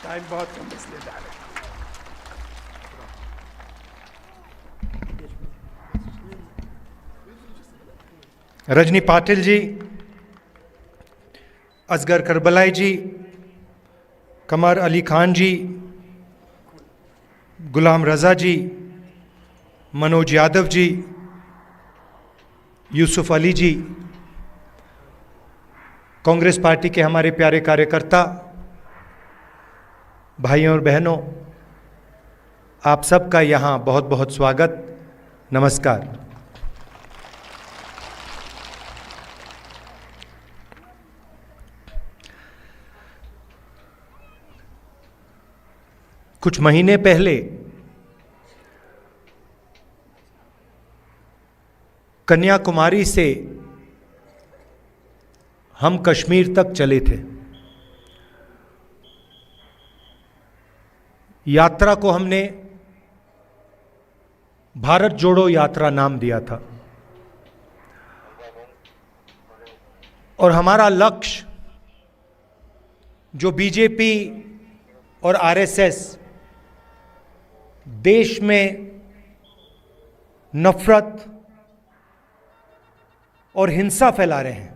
Time बहुत कम इसलिए जा रहे हैं। रजनी पाटिल जी, असगर करबलाई जी, कमर अली खान जी, गुलाम रज़ा जी, मनोज यादव जी, यूसुफ अली जी, कांग्रेस पार्टी के हमारे प्यारे कार्यकर्ता भाइयों और बहनों, आप सबका यहाँ बहुत बहुत स्वागत, नमस्कार। कुछ महीने पहले कन्याकुमारी से हम कश्मीर तक चले थे। यात्रा को हमने भारत जोड़ो यात्रा नाम दिया था और हमारा लक्ष्य जो बीजेपी और आरएसएस देश में नफरत और हिंसा फैला रहे हैं,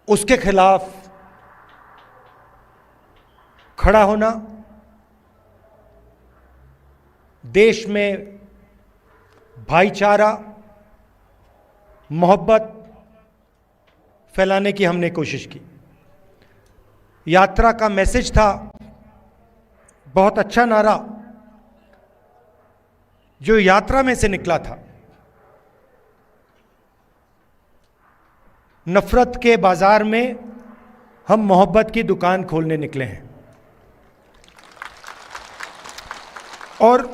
उसके खिलाफ खड़ा होना, देश में भाईचारा, मोहब्बत फैलाने की हमने कोशिश की। यात्रा का मैसेज था, बहुत अच्छा नारा जो यात्रा में से निकला था, नफरत के बाजार में हम मोहब्बत की दुकान खोलने निकले हैं। और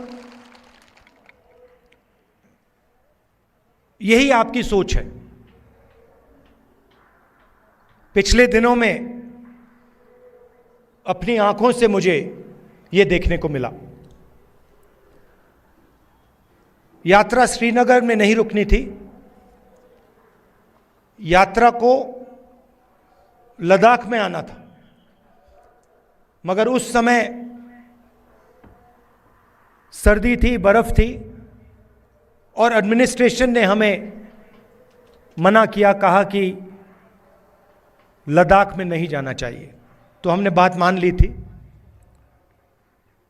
यही आपकी सोच है। पिछले दिनों में अपनी आंखों से मुझे यह देखने को मिला। यात्रा श्रीनगर में नहीं रुकनी थी, यात्रा को लद्दाख में आना था, मगर उस समय सर्दी थी, बर्फ थी और एडमिनिस्ट्रेशन ने हमें मना किया, कहा कि लद्दाख में नहीं जाना चाहिए। तो हमने बात मान ली थी।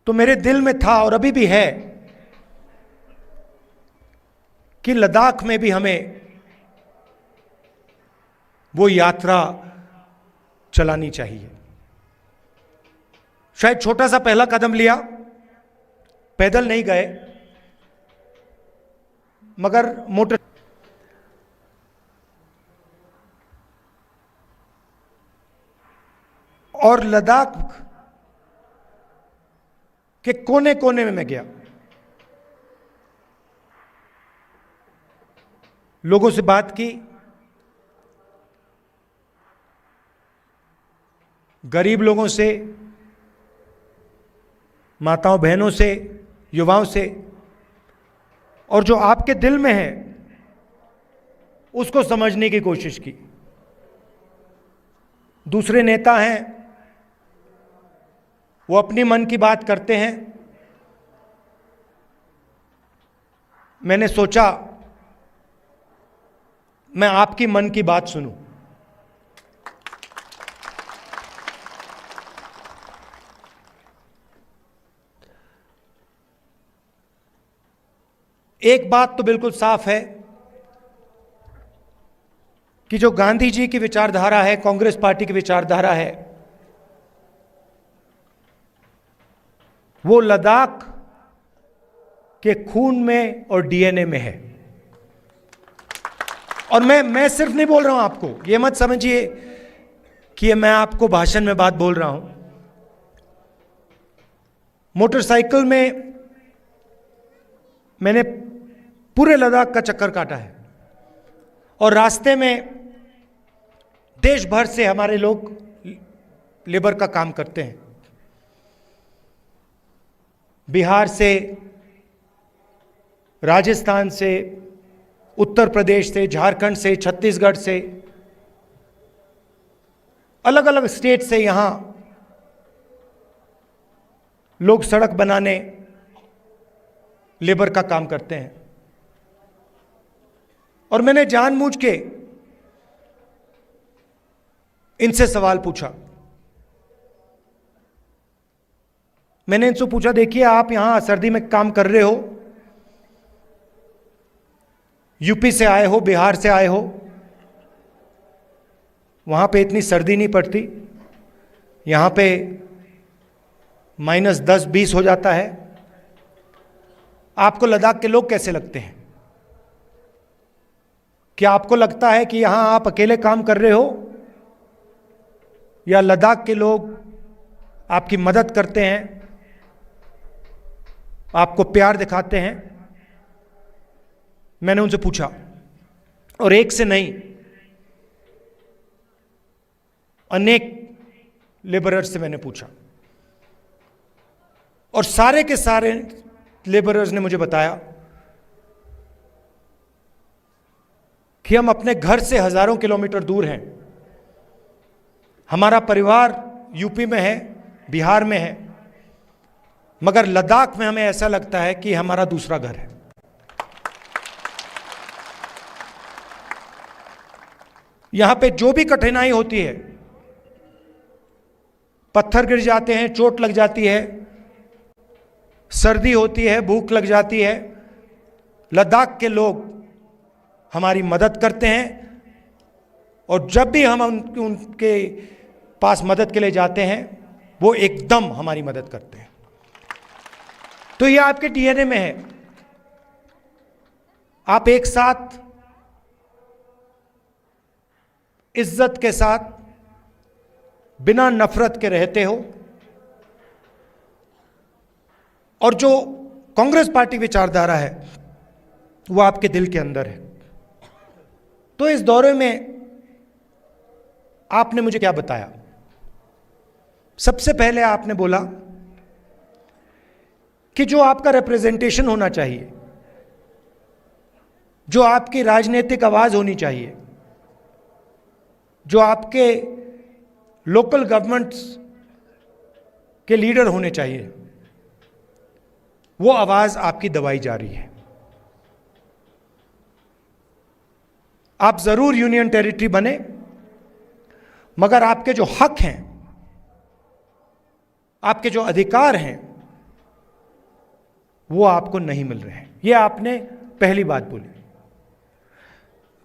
तो मेरे दिल में था और अभी भी है कि लद्दाख में भी हमें वो यात्रा चलानी चाहिए। शायद छोटा सा पहला कदम लिया, पैदल नहीं गए, मगर मोटर और लद्दाख के कोने कोने में मैं गया, लोगों से बात की, गरीब लोगों से, माताओं बहनों से, युवाओं से, और जो आपके दिल में है उसको समझने की कोशिश की। दूसरे नेता हैं, वो अपनी मन की बात करते हैं। मैंने सोचा मैं आपकी मन की बात सुनूं। एक बात तो बिल्कुल साफ है कि जो गांधी जी की विचारधारा है, कांग्रेस पार्टी की विचारधारा है, वो लद्दाख के खून में और डीएनए में है। और मैं सिर्फ नहीं बोल रहा हूं आपको, ये मत समझिए कि ये मैं आपको भाषण में बात बोल रहा हूं। मोटरसाइकिल में मैंने पूरे लद्दाख का चक्कर काटा है और रास्ते में देश भर से हमारे लोग लेबर का काम करते हैं। बिहार से, राजस्थान से, उत्तर प्रदेश से, झारखंड से, छत्तीसगढ़ से, अलग अलग स्टेट से यहाँ लोग सड़क बनाने लेबर का काम करते हैं। और मैंने जानबूझ के इनसे सवाल पूछा। मैंने इनसे पूछा, देखिए आप यहां सर्दी में काम कर रहे हो, यूपी से आए हो, बिहार से आए हो, वहां पे इतनी सर्दी नहीं पड़ती, यहां पे -10-20 हो जाता है। आपको लद्दाख के लोग कैसे लगते हैं? क्या आपको लगता है कि यहां आप अकेले काम कर रहे हो, या लद्दाख के लोग आपकी मदद करते हैं, आपको प्यार दिखाते हैं? मैंने उनसे पूछा, और एक से नहीं, अनेक लेबरर्स से मैंने पूछा, और सारे के सारे लेबरर्स ने मुझे बताया कि हम अपने घर से हजारों किलोमीटर दूर हैं, हमारा परिवार यूपी में है, बिहार में है, मगर लद्दाख में हमें ऐसा लगता है कि हमारा दूसरा घर है। यहां पे जो भी कठिनाई होती है, पत्थर गिर जाते हैं, चोट लग जाती है, सर्दी होती है, भूख लग जाती है, लद्दाख के लोग हमारी मदद करते हैं। और जब भी हम उनके पास मदद के लिए जाते हैं, वो एकदम हमारी मदद करते हैं। तो ये आपके डीएनए में है। आप एक साथ इज्जत के साथ, बिना नफरत के रहते हो, और जो कांग्रेस पार्टी विचारधारा है वो आपके दिल के अंदर है। तो इस दौरे में आपने मुझे क्या बताया? सबसे पहले आपने बोला कि जो आपका रिप्रेजेंटेशन होना चाहिए, जो आपकी राजनीतिक आवाज होनी चाहिए, जो आपके लोकल गवर्नमेंट्स के लीडर होने चाहिए, वो आवाज आपकी दबाई जा रही है। आप जरूर यूनियन टेरिटरी बने, मगर आपके जो हक हैं, आपके जो अधिकार हैं, वो आपको नहीं मिल रहे हैं। ये आपने पहली बात बोली।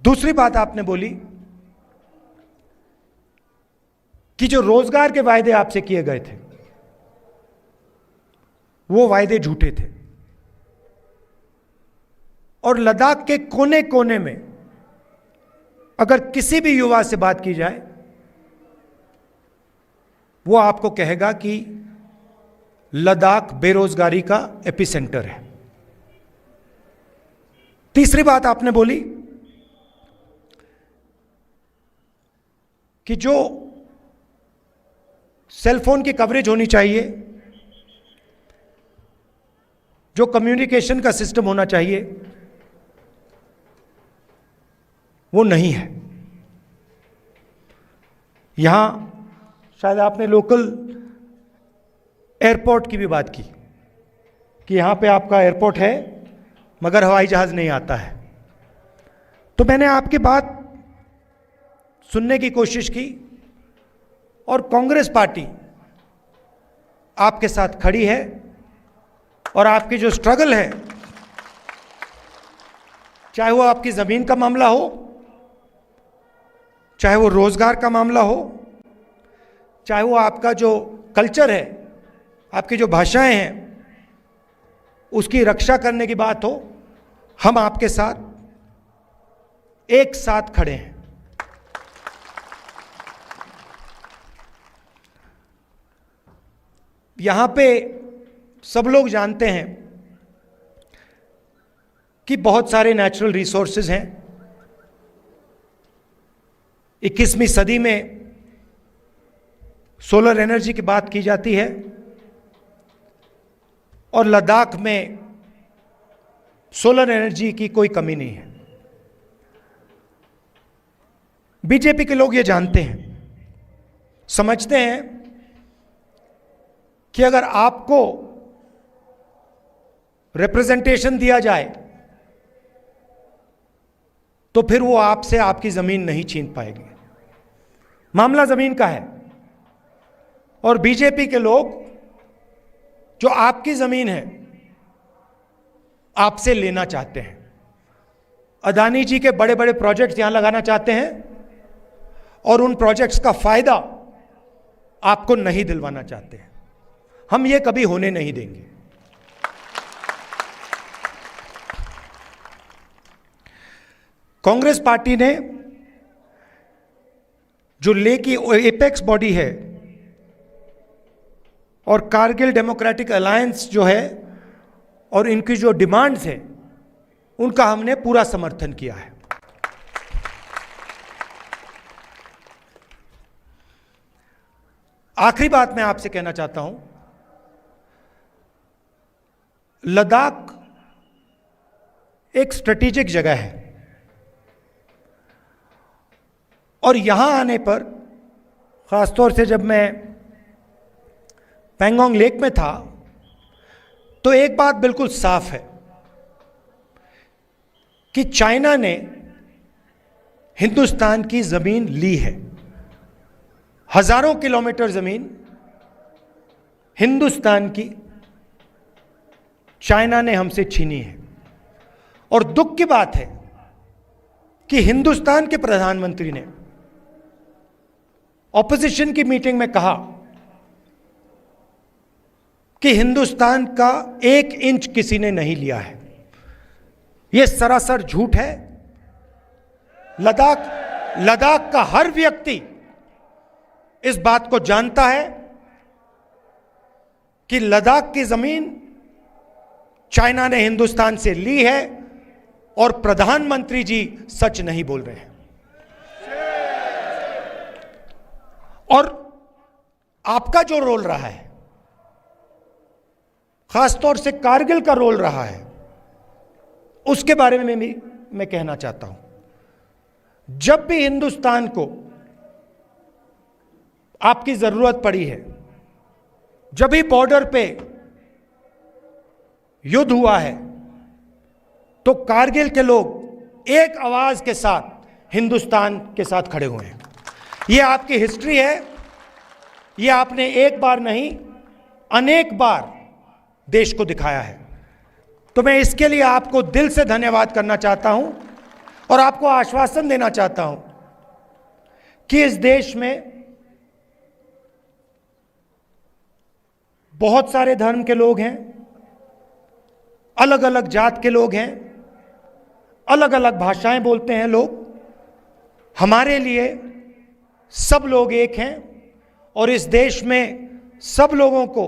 दूसरी बात आपने बोली कि जो रोजगार के वायदे आपसे किए गए थे, वो वायदे झूठे थे, और लद्दाख के कोने कोने में अगर किसी भी युवा से बात की जाए, वो आपको कहेगा कि लद्दाख बेरोजगारी का एपिसेंटर है। तीसरी बात आपने बोली कि जो सेलफोन की कवरेज होनी चाहिए, जो कम्युनिकेशन का सिस्टम होना चाहिए, वो नहीं है। यहां शायद आपने लोकल एयरपोर्ट की भी बात की कि यहां पे आपका एयरपोर्ट है, मगर हवाई जहाज नहीं आता है। तो मैंने आपकी बात सुनने की कोशिश की, और कांग्रेस पार्टी आपके साथ खड़ी है, और आपकी जो स्ट्रगल है, चाहे वो आपकी जमीन का मामला हो, चाहे वो रोजगार का मामला हो, चाहे वो आपका जो कल्चर है, आपकी जो भाषाएं हैं, उसकी रक्षा करने की बात हो, हम आपके साथ एक साथ खड़े हैं। यहां पे सब लोग जानते हैं कि बहुत सारे नेचुरल रिसोर्सेज हैं। 21वीं सदी में सोलर एनर्जी की बात की जाती है, और लद्दाख में सोलर एनर्जी की कोई कमी नहीं है। बीजेपी के लोग ये जानते हैं, समझते हैं कि अगर आपको रिप्रेजेंटेशन दिया जाए तो फिर वो आपसे आपकी जमीन नहीं छीन पाएंगे। मामला जमीन का है और बीजेपी के लोग जो आपकी जमीन है आपसे लेना चाहते हैं। अदानी जी के बड़े बड़े प्रोजेक्ट्स यहां लगाना चाहते हैं और उन प्रोजेक्ट्स का फायदा आपको नहीं दिलवाना चाहते हैं। हम ये कभी होने नहीं देंगे। कांग्रेस पार्टी ने जो ले की एपेक्स बॉडी है और कारगिल डेमोक्रेटिक अलायंस जो है और इनकी जो डिमांड्स हैं उनका हमने पूरा समर्थन किया है। आखिरी बात मैं आपसे कहना चाहता हूं, लद्दाख एक स्ट्रेटेजिक जगह है और यहां आने पर, खासतौर से जब मैं पैंगोंग लेक में था, तो एक बात बिल्कुल साफ है कि चाइना ने हिंदुस्तान की जमीन ली है। हजारों किलोमीटर जमीन हिंदुस्तान की चाइना ने हमसे छीनी है। और दुख की बात है कि हिंदुस्तान के प्रधानमंत्री ने ऑपोजिशन की मीटिंग में कहा कि हिंदुस्तान का 1 इंच किसी ने नहीं लिया है। यह सरासर झूठ है। लद्दाख का हर व्यक्ति इस बात को जानता है कि लद्दाख की जमीन चाइना ने हिंदुस्तान से ली है और प्रधानमंत्री जी सच नहीं बोल रहे हैं। और आपका जो रोल रहा है, खासतौर से कारगिल का रोल रहा है, उसके बारे में भी मैं कहना चाहता हूं। जब भी हिंदुस्तान को आपकी जरूरत पड़ी है, जब भी बॉर्डर पे युद्ध हुआ है, तो कारगिल के लोग एक आवाज के साथ हिंदुस्तान के साथ खड़े हुए हैं। यह आपकी हिस्ट्री है। यह आपने एक बार नहीं, अनेक बार देश को दिखाया है। तो मैं इसके लिए आपको दिल से धन्यवाद करना चाहता हूं और आपको आश्वासन देना चाहता हूं कि इस देश में बहुत सारे धर्म के लोग हैं, अलग अलग जात के लोग हैं, अलग अलग भाषाएं बोलते हैं लोग। हमारे लिए सब लोग एक हैं और इस देश में सब लोगों को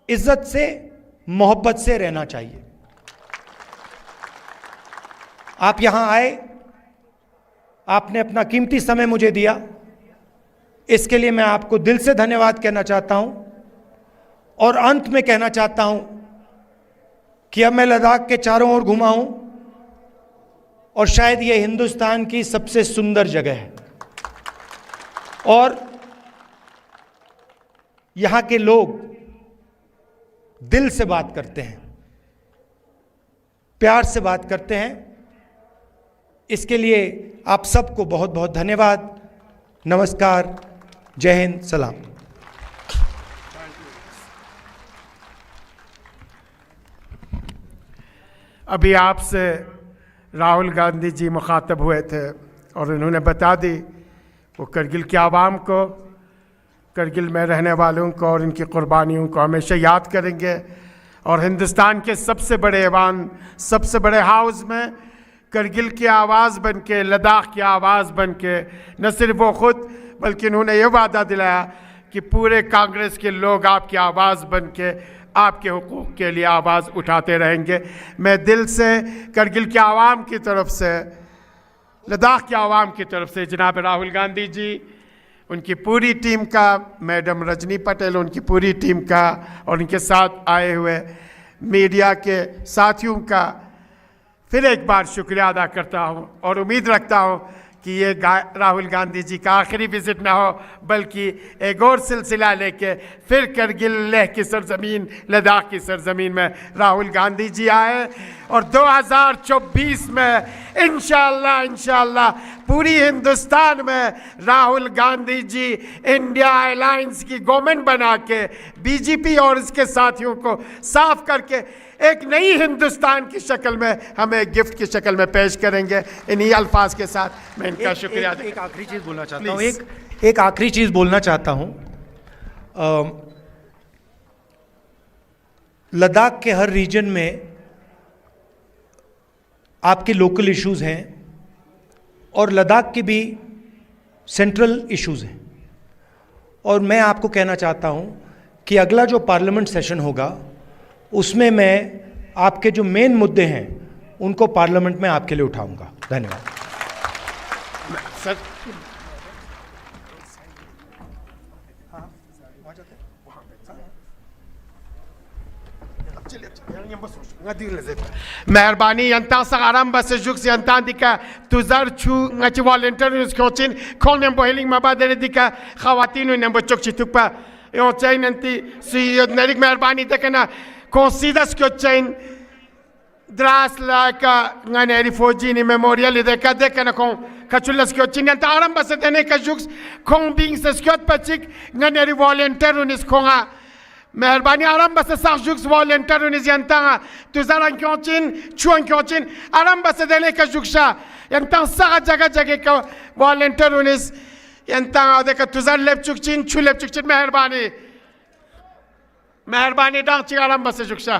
इज्जत से, मोहब्बत से रहना चाहिए। आप यहां आए, आपने अपना कीमती समय मुझे दिया, इसके लिए मैं आपको दिल से धन्यवाद कहना चाहता हूं। और अंत में कहना चाहता हूं कि अब मैं लद्दाख के चारों ओर घुमा हूं और शायद यह हिंदुस्तान की सबसे सुंदर जगह है और यहां के लोग दिल से बात करते हैं, प्यार से बात करते हैं। इसके लिए आप सबको बहुत बहुत धन्यवाद। नमस्कार, जय हिंद, सलाम। अभी आपसे राहुल गांधी जी मुखातब हुए थे और उन्होंने बता दी वो करगिल की आवाम को, करगिल में रहने वालों को और इनकी कुर्बानियों को हमेशा याद करेंगे। और हिंदुस्तान के सबसे बड़े ऐवान, सबसे बड़े हाउस में करगिल की आवाज़ बन के, लद्दाख की आवाज़ बन के, न सिर्फ वो ख़ुद बल्कि उन्होंने ये वादा दिलाया कि पूरे कांग्रेस के लोग आपकी आवाज़ बन के आपके हुकूक़ के लिए आवाज़ उठाते रहेंगे। मैं दिल से करगिल की आवाम की तरफ से, लद्दाख की आवाम की तरफ से जनाब राहुल गांधी जी, उनकी पूरी टीम का, मैडम रजनी पटेल, उनकी पूरी टीम का और उनके साथ आए हुए मीडिया के साथियों का फिर एक बार शुक्रिया अदा करता हूं और उम्मीद रखता हूं कि ये राहुल गांधी जी का आखिरी विजिट ना हो, बल्कि एक और सिलसिला लेके फिर करगिल लेह की सरजमीन, लद्दाख की सरजमीन में राहुल गांधी जी आए और 2024 में इंशाअल्लाह पूरी हिंदुस्तान में राहुल गांधी जी इंडिया अलायंस की गवर्नमेंट बना के बीजेपी और इसके साथियों को साफ करके एक नई हिंदुस्तान की शक्ल में हमें गिफ्ट की शक्ल में पेश करेंगे। इन्हीं अल्फाज के साथ मैं इनका शुक्रिया एक आखिरी चीज़ बोलना चाहता हूँ, एक आखिरी चीज़ बोलना चाहता हूँ। लद्दाख के हर रीजन में आपके लोकल इश्यूज हैं और लद्दाख के भी सेंट्रल इश्यूज हैं, और मैं आपको कहना चाहता हूँ कि अगला जो पार्लियामेंट सेशन होगा उसमें मैं आपके जो मेन मुद्दे हैं उनको पार्लियामेंट में आपके लिए उठाऊंगा। धन्यवाद सर। मेहरबानी यंता सगाराम बस जुक्स यंता दिका तुजार छु ngach volunteer कोचिन खोल नेम बोहिलिंग मबादरे दिका खवातीन नेम बचोक चितुपा यो चाइन अंती सी नरिक मेहरबानी देखना considas que chain dras la ka ngane refugee ni memorial de ka dekana kon kachulas que chain yanta aram bas dene ka juks kon bing ses kyot pachik ngane volunteer unis konga मेहरबानी आराम बस साख Zouks volunteer उन्हें जनता तुझारा क्योंचिन चुन क्योंचिन आराम बस देने का जुक्शा जनता साख जगह जगह का वॉलंटियर उन्हें जनता देखा तुझार लेप चुकचिन चु लेप चुकचिन मेहरबानी डांग चिंग आराम बस जुक्शा